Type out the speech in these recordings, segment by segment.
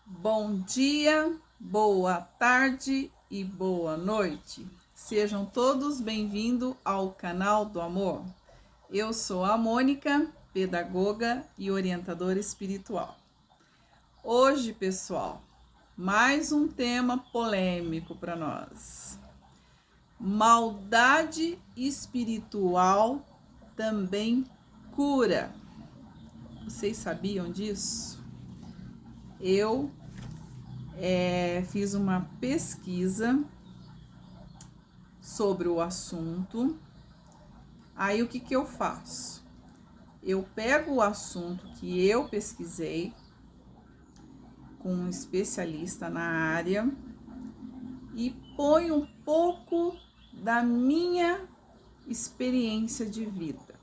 Bom dia, boa tarde e boa noite. Sejam todos bem-vindos ao canal do Amor. Eu sou a Mônica, pedagoga e orientadora espiritual. Hoje, pessoal, mais um tema polêmico para nós. Maldade espiritual também cura. Vocês sabiam disso? Eu fiz uma pesquisa sobre o assunto. Aí o que eu faço? Eu pego o assunto que eu pesquisei com um especialista na área e ponho um pouco da minha experiência de vida.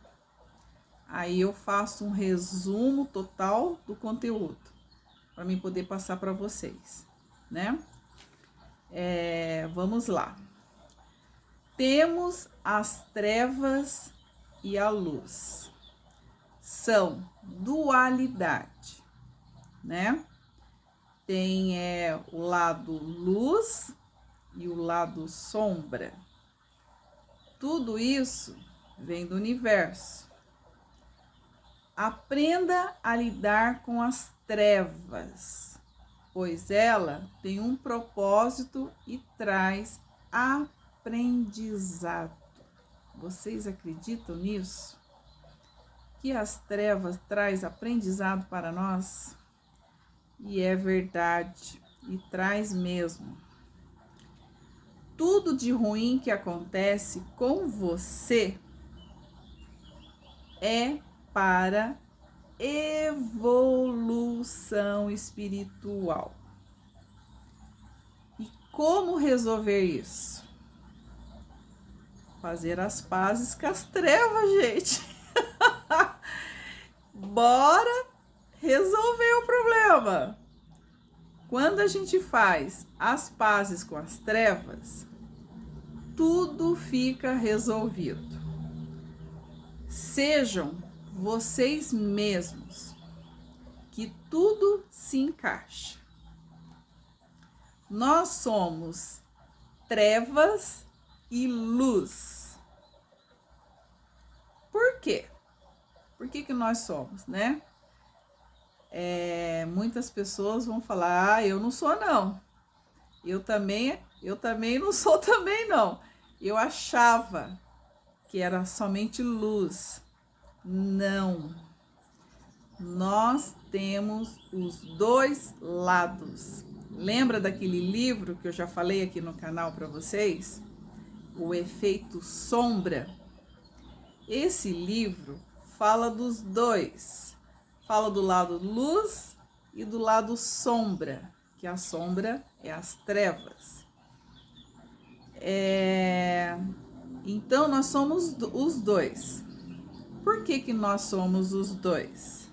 Aí eu faço um resumo total do conteúdo para mim poder passar para vocês, né? Vamos lá. Temos as trevas e a luz. São dualidade, né? Tem o lado luz e o lado sombra. Tudo isso vem do universo. Aprenda a lidar com as trevas, pois ela tem um propósito e traz aprendizado. Vocês acreditam nisso? Que as trevas traz aprendizado para nós? E é verdade, e traz mesmo. Tudo de ruim que acontece com você é para evolução espiritual. E como resolver isso? Fazer as pazes com as trevas, gente. Bora resolver o problema. Quando a gente faz as pazes com as trevas, tudo fica resolvido. Sejam vocês mesmos, que tudo se encaixa. Nós somos trevas e luz. Por quê? Por que nós somos, né? Muitas pessoas vão falar, eu não sou não. Eu também não sou também não. Eu achava que era somente luz. Não. Nós temos os dois lados. Lembra daquele livro que eu já falei aqui no canal para vocês? O Efeito Sombra. Esse livro fala dos dois. Fala do lado luz e do lado sombra, que a sombra é as trevas. Então, nós somos os dois. Por que nós somos os dois?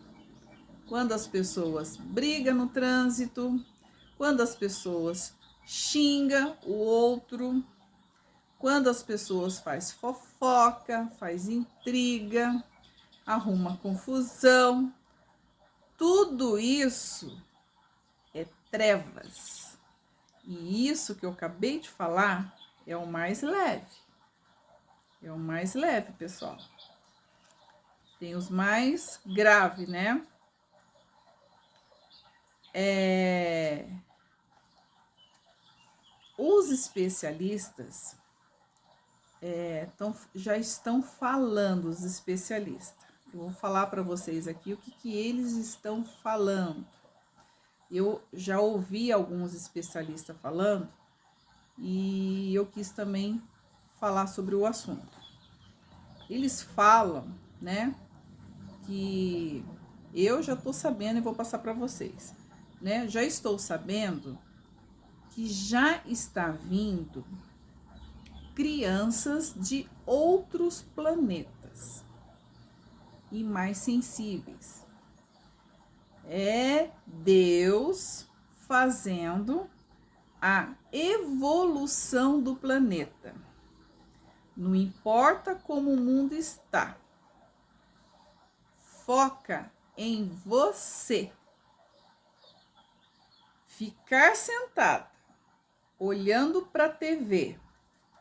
Quando as pessoas brigam no trânsito, quando as pessoas xingam o outro, quando as pessoas faz fofoca, faz intriga, arruma confusão, tudo isso é trevas. E isso que eu acabei de falar é o mais leve. É o mais leve, pessoal. Tem os mais graves, né? Os especialistas já estão falando, os especialistas. Eu vou falar para vocês aqui o que eles estão falando. Eu já ouvi alguns especialistas falando e eu quis também falar sobre o assunto. Eles falam, né, que eu já estou sabendo e vou passar para vocês, né? Já estou sabendo que já está vindo crianças de outros planetas e mais sensíveis. É Deus fazendo a evolução do planeta. Não importa como o mundo está. Foca em você. Ficar sentada, olhando para a TV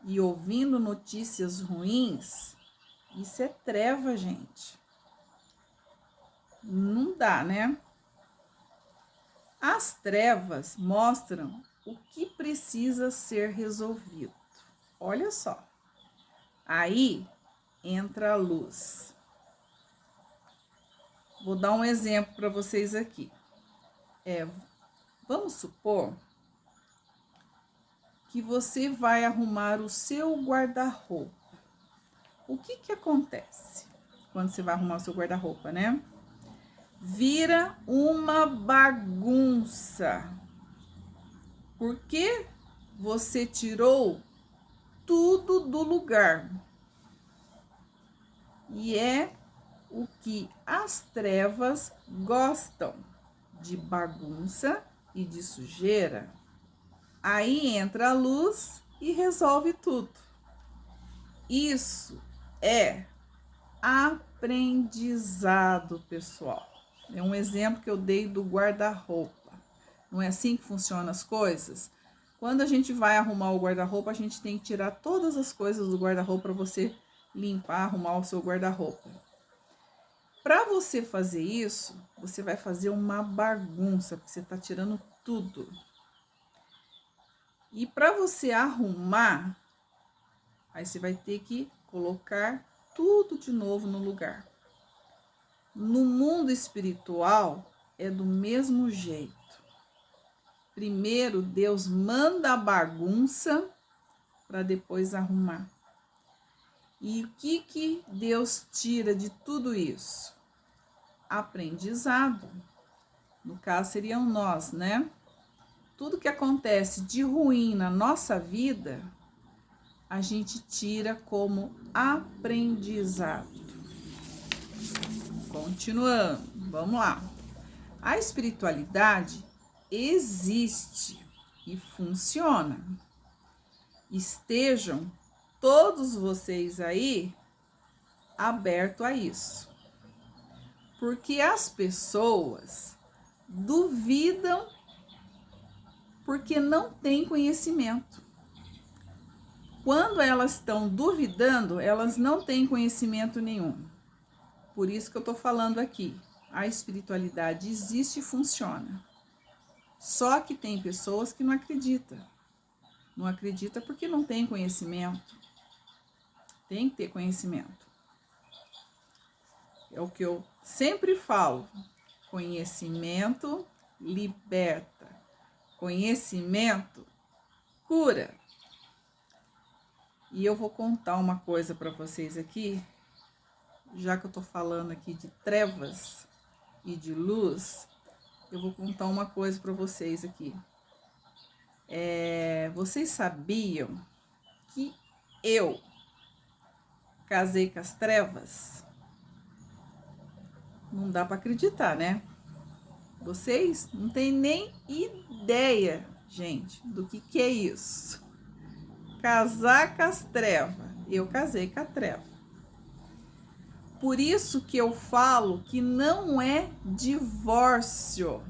e ouvindo notícias ruins, isso é treva, gente. Não dá, né? As trevas mostram o que precisa ser resolvido. Olha só. Aí entra a luz. Vou dar um exemplo para vocês aqui. Vamos supor que você vai arrumar o seu guarda-roupa. O que acontece quando você vai arrumar o seu guarda-roupa, né? Vira uma bagunça. Porque você tirou tudo do lugar. E é o que as trevas gostam, de bagunça e de sujeira. Aí entra a luz e resolve tudo. Isso é aprendizado, pessoal. É um exemplo que eu dei do guarda-roupa. Não é assim que funcionam as coisas? Quando a gente vai arrumar o guarda-roupa, a gente tem que tirar todas as coisas do guarda-roupa para você limpar, arrumar o seu guarda-roupa. Para você fazer isso, você vai fazer uma bagunça, porque você está tirando tudo. E para você arrumar, aí você vai ter que colocar tudo de novo no lugar. No mundo espiritual, é do mesmo jeito. Primeiro, Deus manda a bagunça para depois arrumar. E o que Deus tira de tudo isso? Aprendizado. No caso, seriam nós, né? Tudo que acontece de ruim na nossa vida, a gente tira como aprendizado. Continuando, vamos lá. A espiritualidade existe e funciona. Estejam todos vocês aí abertos a isso. Porque as pessoas duvidam porque não têm conhecimento. Quando elas estão duvidando, elas não têm conhecimento nenhum. Por isso que eu estou falando aqui. A espiritualidade existe e funciona. Só que tem pessoas que não acreditam. Não acredita porque não tem conhecimento. Tem que ter conhecimento. É o que eu sempre falo. Conhecimento liberta. Conhecimento cura. E eu vou contar uma coisa para vocês aqui, já que eu tô falando aqui de trevas e de luz, eu vou contar uma coisa para vocês aqui. Vocês sabiam que eu casei com as trevas? Não dá para acreditar, né? Vocês não têm nem ideia, gente, do que é isso. Casar com as trevas. Eu casei com a treva. Por isso que eu falo que não é divórcio.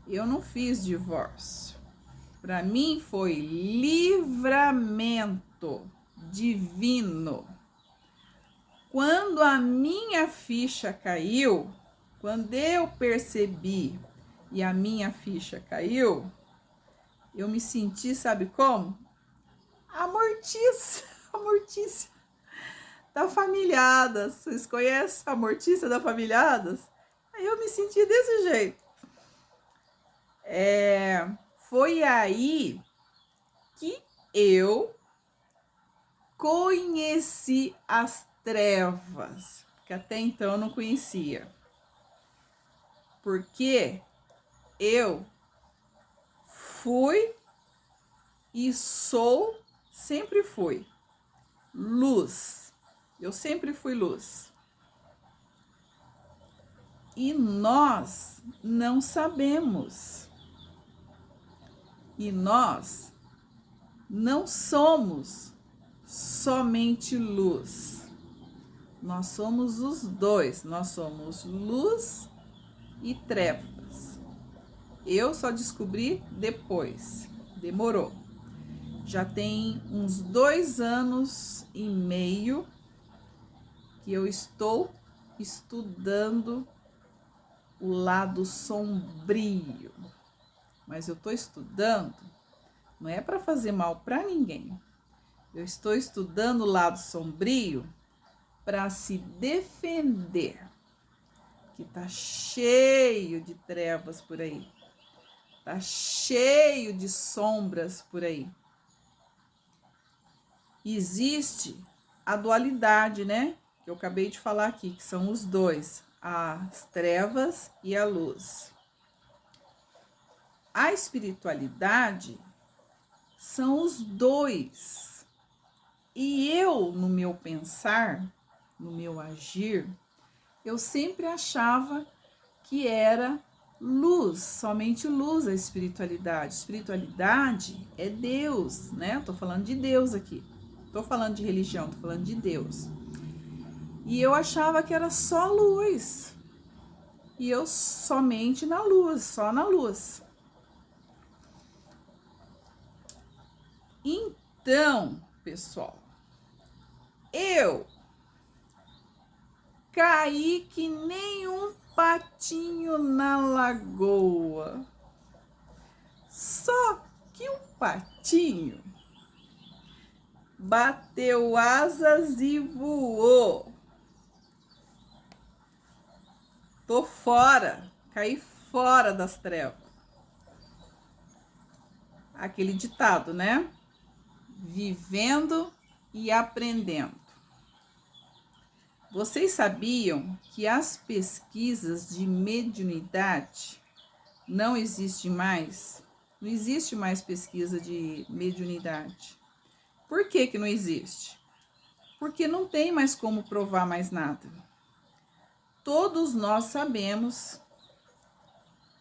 Eu não fiz divórcio. Para mim foi livramento divino. Quando a minha ficha caiu, quando eu percebi e a minha ficha caiu, eu me senti, sabe como? A Mortícia da Familhadas. Vocês conhecem a Mortícia da Familhadas? Aí eu me senti desse jeito. Foi aí que eu conheci as trevas, que até então eu não conhecia. Porque eu fui e sou, sempre fui luz. Eu sempre fui luz. E nós não sabemos. E nós não somos somente luz. Nós somos os dois. Nós somos luz e trevas. Eu só descobri depois. Demorou. Já tem uns 2 anos e meio que eu estou estudando o lado sombrio. Mas eu estou estudando, não é para fazer mal para ninguém. Eu estou estudando o lado sombrio para se defender, que tá cheio de trevas por aí. Tá cheio de sombras por aí. Existe a dualidade, né? Que eu acabei de falar aqui, que são os dois, as trevas e a luz. A espiritualidade são os dois. E eu, no meu pensar, no meu agir, eu sempre achava que era luz, somente luz a espiritualidade. Espiritualidade é Deus, né? Eu tô falando de Deus aqui. Tô falando de religião, tô falando de Deus. E eu achava que era só luz. E eu somente na luz, só na luz. Então, pessoal, eu caí que nem um patinho na lagoa. Só que o patinho bateu asas e voou. Tô fora, caí fora das trevas. Aquele ditado, né? Vivendo e aprendendo. Vocês sabiam que as pesquisas de mediunidade não existem mais? Não existe mais pesquisa de mediunidade. Por que que não existe? Porque não tem mais como provar mais nada. Todos nós sabemos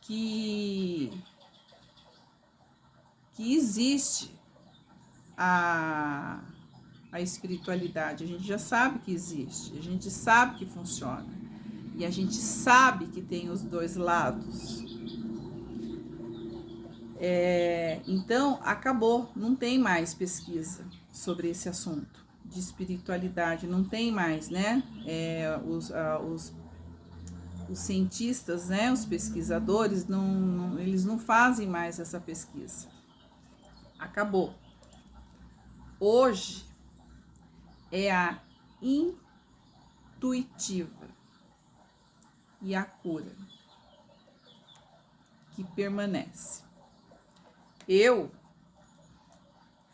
que existe a espiritualidade. A gente já sabe que existe, a gente sabe que funciona. E a gente sabe que tem os dois lados. Então, acabou, não tem mais pesquisa sobre esse assunto de espiritualidade, não tem mais, né? Os cientistas, né? Os pesquisadores, eles não fazem mais essa pesquisa. Acabou. Hoje é a intuitiva e a cura que permanece. Eu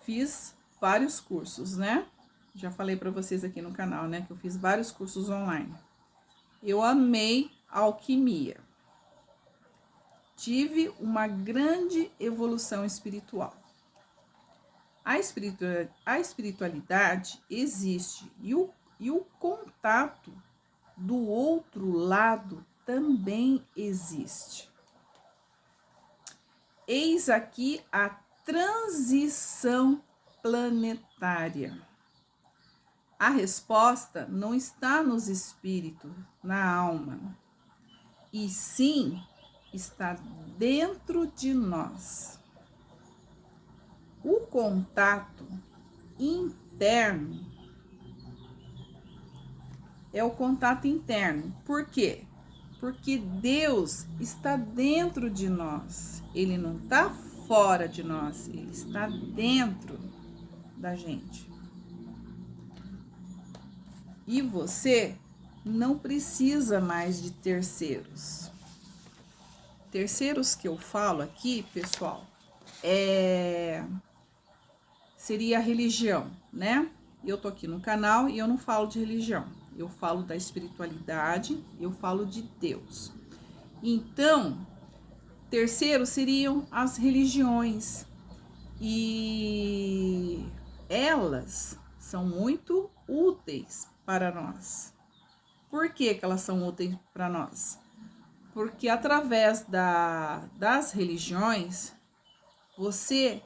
fiz vários cursos, né? Já falei para vocês aqui no canal, né? Que eu fiz vários cursos online. Eu amei a alquimia. Tive uma grande evolução espiritual. A espiritualidade existe e o contato do outro lado também existe. Eis aqui a transição planetária. A resposta não está nos espíritos, na alma, e sim está dentro de nós. O contato interno é o contato interno. Por quê? Porque Deus está dentro de nós. Ele não está fora de nós, ele está dentro da gente. E você não precisa mais de terceiros. Terceiros que eu falo aqui, pessoal, seria a religião, né? Eu tô aqui no canal e eu não falo de religião. Eu falo da espiritualidade, eu falo de Deus. Então, terceiros seriam as religiões. E elas são muito úteis para nós. Por que que elas são úteis para nós? Porque através das religiões, você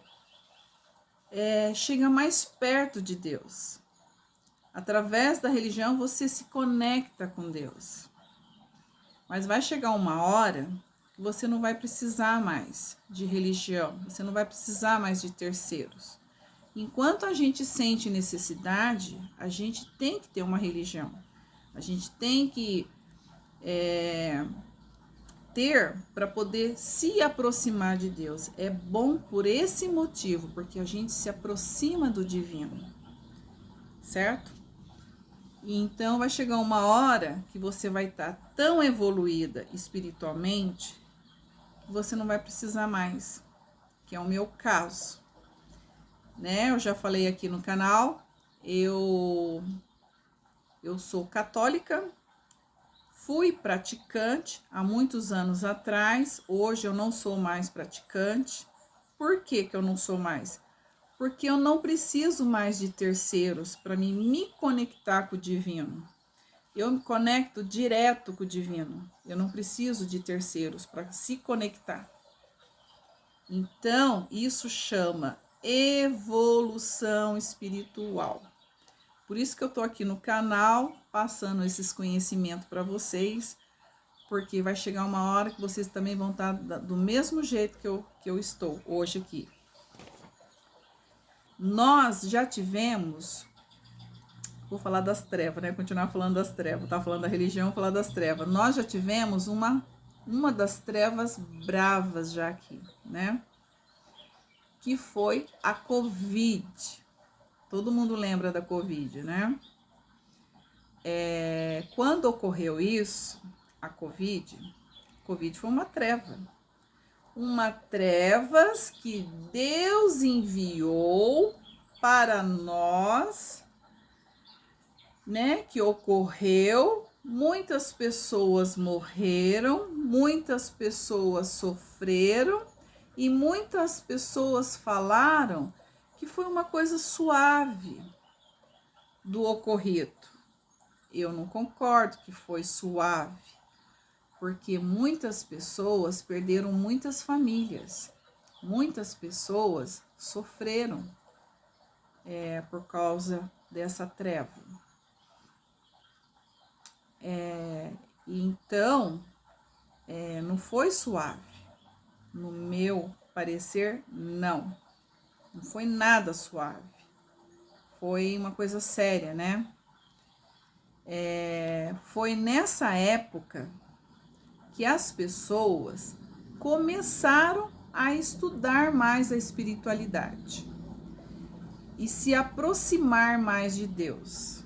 chega mais perto de Deus. Através da religião, você se conecta com Deus. Mas vai chegar uma hora que você não vai precisar mais de religião, você não vai precisar mais de terceiros. Enquanto a gente sente necessidade, a gente tem que ter uma religião. A gente tem que ter para poder se aproximar de Deus. É bom por esse motivo, porque a gente se aproxima do divino, certo? E então vai chegar uma hora que você vai estar tão evoluída espiritualmente que você não vai precisar mais, que é o meu caso, né? Eu já falei aqui no canal, eu sou católica, fui praticante há muitos anos atrás, hoje eu não sou mais praticante. Por que eu não sou mais? Porque eu não preciso mais de terceiros para me conectar com o divino. Eu me conecto direto com o divino. Eu não preciso de terceiros para se conectar. Então, isso chama evolução espiritual. Por isso que eu tô aqui no canal, passando esses conhecimentos para vocês, porque vai chegar uma hora que vocês também vão estar do mesmo jeito que eu estou hoje aqui. Nós já tivemos, vou falar das trevas, né? Continuar falando das trevas, tá falando da religião, vou falar das trevas. Nós já tivemos uma das trevas bravas já aqui, né? Que foi a Covid. Todo mundo lembra da Covid, né? Quando ocorreu isso, a Covid foi uma treva. Uma trevas que Deus enviou para nós, né? Que ocorreu, muitas pessoas morreram, muitas pessoas sofreram e muitas pessoas falaram que foi uma coisa suave do ocorrido. Eu não concordo que foi suave, porque muitas pessoas perderam muitas famílias, muitas pessoas sofreram por causa dessa treva. Então, não foi suave, no meu parecer, não foi nada suave, foi uma coisa séria, né? Foi nessa época que as pessoas começaram a estudar mais a espiritualidade e se aproximar mais de Deus.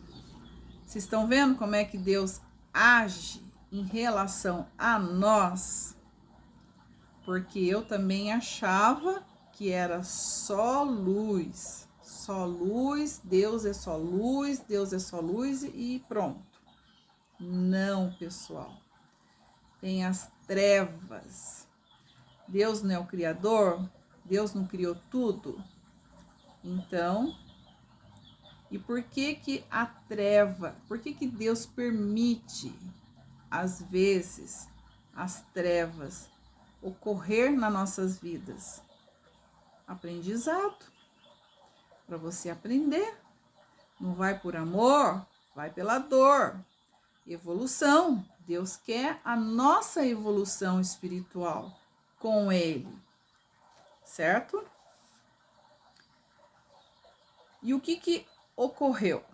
Vocês estão vendo como é que Deus age em relação a nós? Porque eu também achava que era só luz, Deus é só luz, Deus é só luz e pronto. Não, pessoal. Tem as trevas. Deus não é o Criador? Deus não criou tudo? Então, e por que a treva? Por que Deus permite, às vezes, as trevas ocorrer nas nossas vidas? Aprendizado. Para você aprender. Não vai por amor, vai pela dor. Evolução. Deus quer a nossa evolução espiritual com Ele, certo? E o que ocorreu?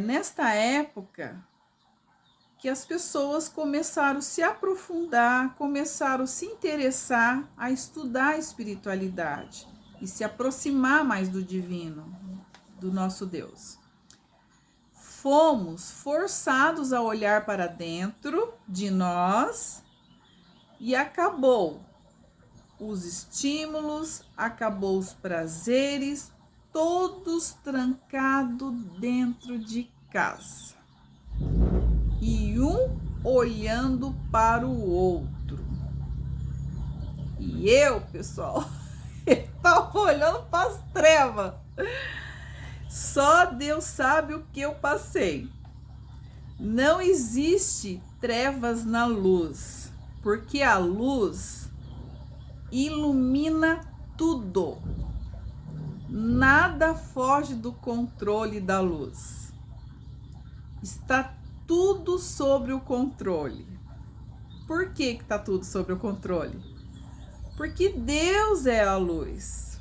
Nesta época que as pessoas começaram a se aprofundar, começaram a se interessar a estudar a espiritualidade e se aproximar mais do divino, do nosso Deus. Fomos forçados a olhar para dentro de nós e acabou os estímulos, acabou os prazeres, todos trancados dentro de casa. E um olhando para o outro. E eu, pessoal, estava olhando para as trevas. Só Deus sabe o que eu passei. Não existe trevas na luz, porque a luz ilumina tudo. Nada foge do controle da luz. Está tudo sobre o controle. Por que está tudo sob o controle? Porque Deus é a luz.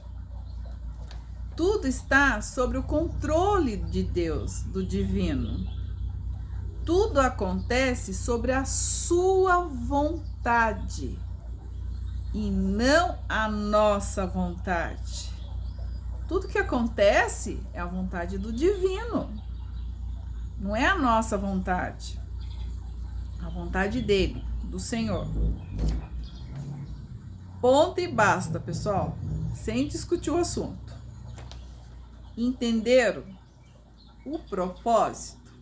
Tudo está sob o controle de Deus, do divino. Tudo acontece sobre a sua vontade e não a nossa vontade. Tudo que acontece é a vontade do divino, não é a nossa vontade, a vontade dele, do Senhor. Ponto e basta, pessoal, sem discutir o assunto. Entenderam o propósito?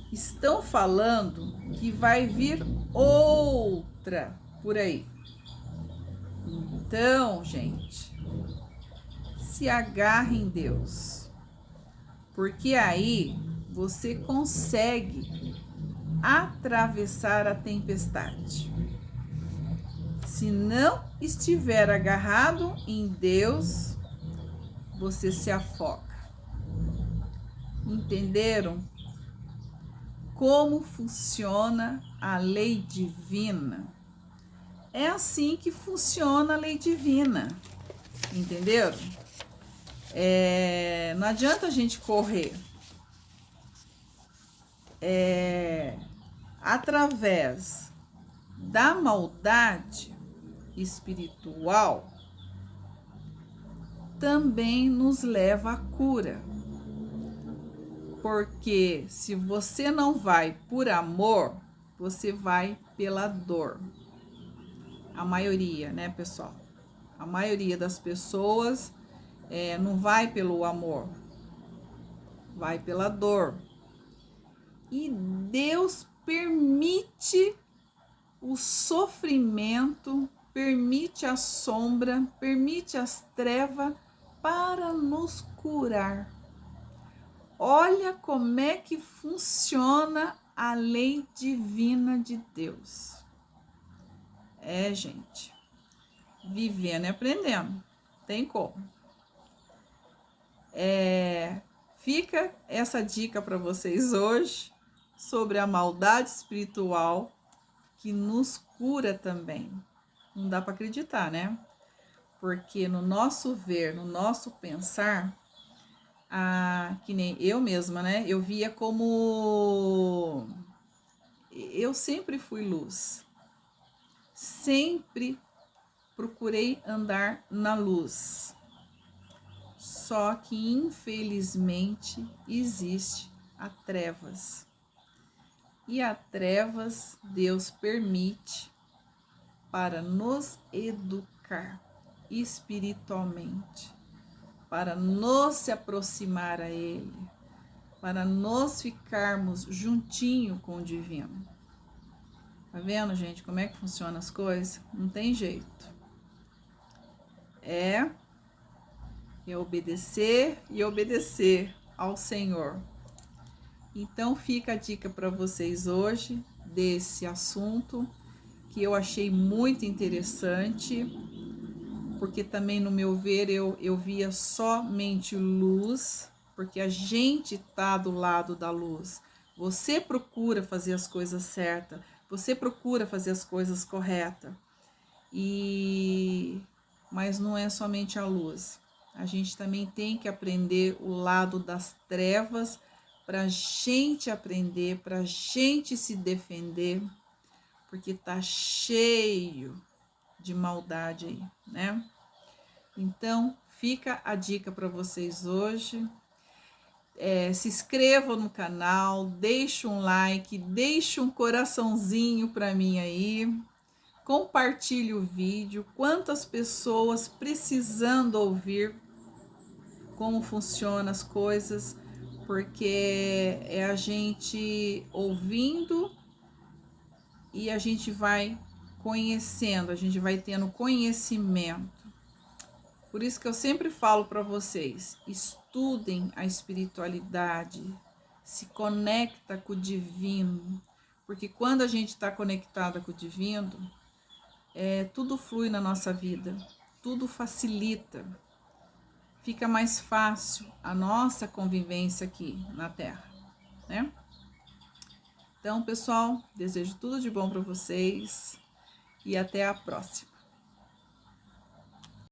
Estão falando que vai vir outra por aí. Então, gente, se agarre em Deus, porque aí você consegue atravessar a tempestade. Se não estiver agarrado em Deus, você se afoga. Entenderam como funciona a lei divina? É assim que funciona a lei divina. Entenderam? Não adianta a gente correr. Através da maldade espiritual, também nos leva à cura. Porque se você não vai por amor, você vai pela dor. A maioria, né, pessoal? A maioria das pessoas não vai pelo amor, vai pela dor. E Deus permite o sofrimento, permite a sombra, permite as trevas para nos curar. Olha como é que funciona a lei divina de Deus. Gente, vivendo e aprendendo, tem como. Fica essa dica para vocês hoje sobre a maldade espiritual que nos cura também. Não dá para acreditar, né? Porque no nosso ver, no nosso pensar, que nem eu mesma, né? Eu via como... Eu sempre fui luz. Sempre procurei andar na luz. Só que, infelizmente, existe a trevas. E a trevas Deus permite para nos educar espiritualmente, para nos se aproximar a Ele, para nos ficarmos juntinho com o divino. Tá vendo, gente, como é que funcionam as coisas? Não tem jeito. É obedecer e obedecer ao Senhor. Então fica a dica para vocês hoje desse assunto que eu achei muito interessante, porque também no meu ver eu via somente luz, porque a gente tá do lado da luz. Você procura fazer as coisas certas, você procura fazer as coisas corretas, mas não é somente a luz. A gente também tem que aprender o lado das trevas para a gente aprender, para a gente se defender, porque tá cheio de maldade aí, né? Então, fica a dica para vocês hoje. Se inscrevam no canal, deixe um like, deixe um coraçãozinho para mim aí. Compartilhe o vídeo. Quantas pessoas precisando ouvir como funcionam as coisas, porque é a gente ouvindo e a gente vai conhecendo, a gente vai tendo conhecimento. Por isso que eu sempre falo para vocês, estudem a espiritualidade, se conecta com o divino, porque quando a gente está conectada com o divino, tudo flui na nossa vida, tudo facilita, fica mais fácil a nossa convivência aqui na Terra, né? Então, pessoal, desejo tudo de bom para vocês e até a próxima.